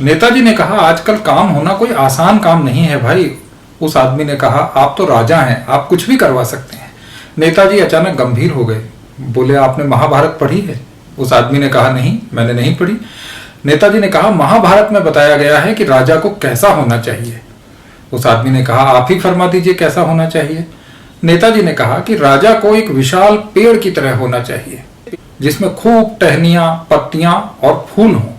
नेताजी ने कहा, आजकल काम होना कोई आसान काम नहीं है भाई। उस आदमी ने कहा, आप तो राजा हैं, आप कुछ भी करवा सकते हैं। नेताजी अचानक गंभीर हो गए, बोले, आपने महाभारत पढ़ी है? उस आदमी ने कहा, नहीं, मैंने नहीं पढ़ी। नेताजी ने कहा, महाभारत में बताया गया है कि राजा को कैसा होना चाहिए। उस आदमी ने कहा, आप ही फरमा दीजिए कैसा होना चाहिए। नेताजी ने कहा कि राजा को एक विशाल पेड़ की तरह होना चाहिए, जिसमें खूब टहनियां, पत्तियां और फूल हों।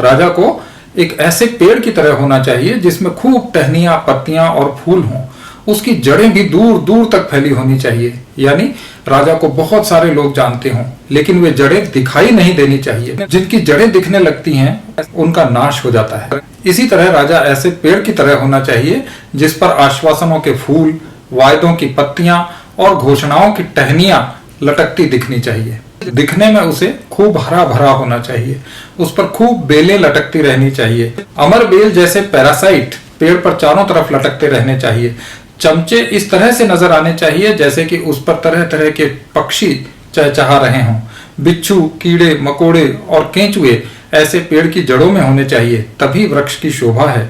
राजा को एक ऐसे पेड़ की तरह होना चाहिए जिसमें खूब टहनियां, पत्तियां और फूल हों। उसकी जड़ें भी दूर दूर तक फैली होनी चाहिए, यानी राजा को बहुत सारे लोग जानते हों, लेकिन वे जड़ें दिखाई नहीं देनी चाहिए। जिनकी जड़ें दिखने लगती हैं उनका नाश हो जाता है। इसी तरह राजा ऐसे पेड़ की तरह होना चाहिए जिस पर आश्वासनों के फूल, वायदों की पत्तियां और घोषणाओं की टहनियां लटकती दिखनी चाहिए। दिखने में उसे खूब हरा भरा होना चाहिए, उस पर खूब बेलें लटकती रहनी चाहिए। अमर बेल जैसे पैरासाइट पेड़ पर चारों तरफ लटकते रहने चाहिए। चमचे इस तरह से नजर आने चाहिए जैसे कि उस पर तरह तरह के पक्षी चहचहा रहे हों। बिच्छू, कीड़े मकोड़े और केंचुए ऐसे पेड़ की जड़ों में होने चाहिए, तभी वृक्ष की शोभा है।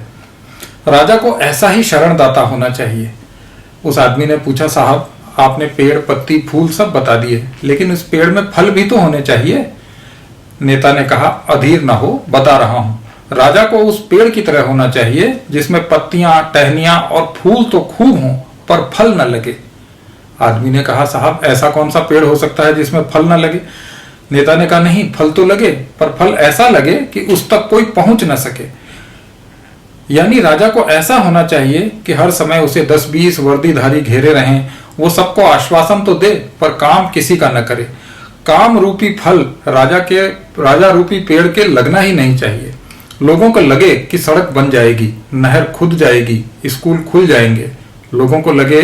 राजा को ऐसा ही शरणदाता होना चाहिए। उस आदमी ने पूछा, साहब, आपने पेड़, पत्ती, फूल सब बता दिए, लेकिन उस पेड़ में फल भी तो होने चाहिए। नेता ने कहा, अधीर ना हो, बता रहा हूं। राजा को उस पेड़ की तरह होना चाहिए जिसमें पत्तियां, टहनियां और फूल तो खूब हों, पर फल न लगे। आदमी ने कहा, साहब, ऐसा कौन सा पेड़ हो सकता है जिसमें फल न लगे? नेता ने कहा, नहीं, फल तो लगे, पर फल ऐसा लगे कि उस तक कोई पहुंच न सके। यानी राजा को ऐसा होना चाहिए कि हर समय उसे 10-20 वर्दीधारी घेरे रहें। वो सबको आश्वासन तो दे, पर काम किसी का न करे। काम रूपी फल राजा रूपी पेड़ के लगना ही नहीं चाहिए। लोगों को लगे कि सड़क बन जाएगी, नहर खुद जाएगी, स्कूल खुल जाएंगे। लोगों को लगे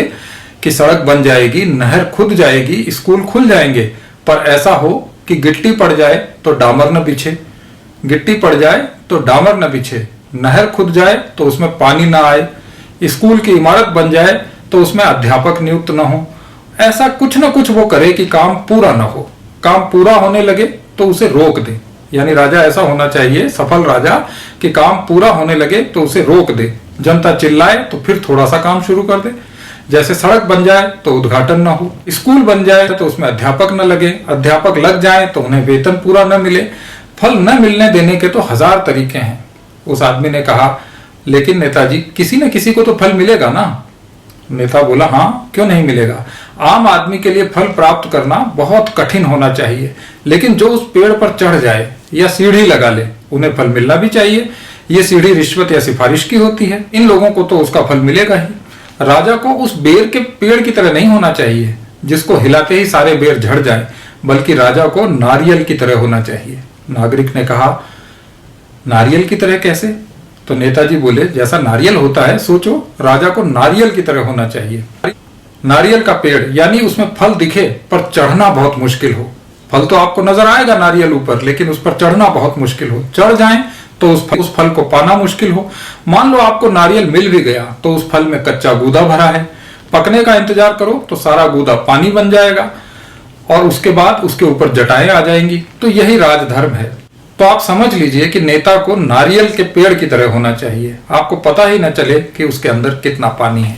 कि सड़क बन जाएगी, नहर खुद जाएगी, स्कूल खुल जाएंगे, पर ऐसा हो कि गिट्टी पड़ जाए तो डामर न बिछे, गिट्टी पड़ जाए तो डामर न बिछे, नहर खुद जाए तो उसमें पानी न आए, स्कूल की इमारत बन जाए तो उसमें अध्यापक नियुक्त न हो। ऐसा कुछ न कुछ वो करे कि काम पूरा न हो। काम पूरा होने लगे तो उसे रोक दे। यानी राजा ऐसा होना चाहिए, सफल राजा, कि काम पूरा होने लगे तो उसे रोक दे। जनता चिल्लाए तो फिर थोड़ा सा काम शुरू कर दे। जैसे सड़क बन जाए तो उद्घाटन न हो, स्कूल बन जाए तो उसमें अध्यापक न लगे, अध्यापक लग जाए तो उन्हें वेतन पूरा न मिले। फल न मिलने देने के तो 1000 तरीके हैं। उस आदमी ने कहा, लेकिन नेताजी, किसी न किसी को तो फल मिलेगा ना? नेता बोला, हाँ, क्यों नहीं मिलेगा। आम आदमी के लिए फल प्राप्त करना बहुत कठिन होना चाहिए, लेकिन जो उस पेड़ पर चढ़ जाए या सीढ़ी लगा ले, उन्हें फल मिलना भी चाहिए। ये सीढ़ी रिश्वत या सिफारिश की होती है, इन लोगों को तो उसका फल मिलेगा ही। राजा को उस बेर के पेड़ की तरह नहीं होना चाहिए जिसको हिलाते ही सारे बेर झड़ जाएं, बल्कि राजा को नारियल की तरह होना चाहिए। नागरिक ने कहा, नारियल की तरह कैसे? तो नेताजी बोले, जैसा नारियल होता है, सोचो, राजा को नारियल की तरह होना चाहिए। नारियल का पेड़, यानी उसमें फल दिखे पर चढ़ना बहुत मुश्किल हो। फल तो आपको नजर आएगा नारियल ऊपर, लेकिन उस पर चढ़ना बहुत मुश्किल हो। चढ़ जाएं तो उस फल को पाना मुश्किल हो। मान लो आपको नारियल मिल भी गया तो उस फल में कच्चा गूदा भरा है। पकने का इंतजार करो तो सारा गूदा पानी बन जाएगा और उसके बाद उसके ऊपर जटाएं आ जाएंगी। तो यही राजधर्म है। तो आप समझ लीजिए कि नेता को नारियल के पेड़ की तरह होना चाहिए। आपको पता ही न चले कि उसके अंदर कितना पानी है।